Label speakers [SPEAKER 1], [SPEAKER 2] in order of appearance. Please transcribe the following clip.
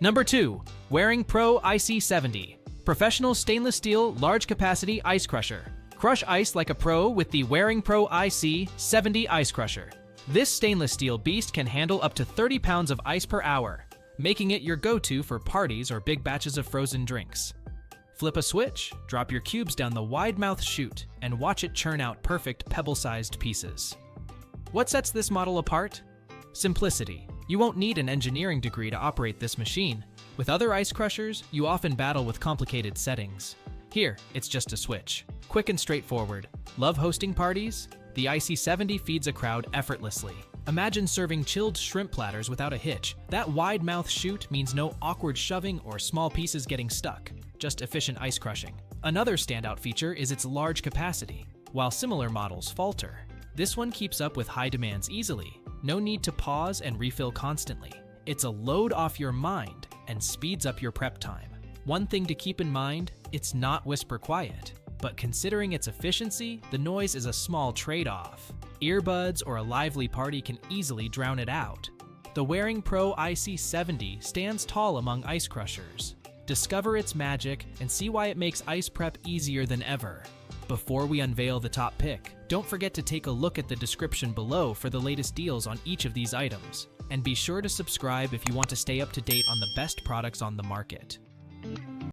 [SPEAKER 1] Number 2. Waring Pro IC70. Professional stainless steel large capacity ice crusher. Crush ice like a pro with the Waring Pro IC70 ice crusher. This stainless steel beast can handle up to 30 pounds of ice per hour, making it your go-to for parties or big batches of frozen drinks. Flip a switch, drop your cubes down the wide-mouthed chute, and watch it churn out perfect pebble-sized pieces. What sets this model apart? Simplicity. You won't need an engineering degree to operate this machine. With other ice crushers, you often battle with complicated settings. Here, it's just a switch. Quick and straightforward. Love hosting parties? The IC70 feeds a crowd effortlessly. Imagine serving chilled shrimp platters without a hitch. That wide mouth chute means no awkward shoving or small pieces getting stuck, just efficient ice crushing. Another standout feature is its large capacity. While similar models falter, this one keeps up with high demands easily. No need to pause and refill constantly. It's a load off your mind and speeds up your prep time. One thing to keep in mind, it's not whisper quiet, but considering its efficiency, the noise is a small trade-off. Earbuds or a lively party can easily drown it out. The Waring Pro IC70 stands tall among ice crushers. Discover its magic and see why it makes ice prep easier than ever. Before we unveil the top pick, don't forget to take a look at the description below for the latest deals on each of these items. And be sure to subscribe if you want to stay up to date on the best products on the market.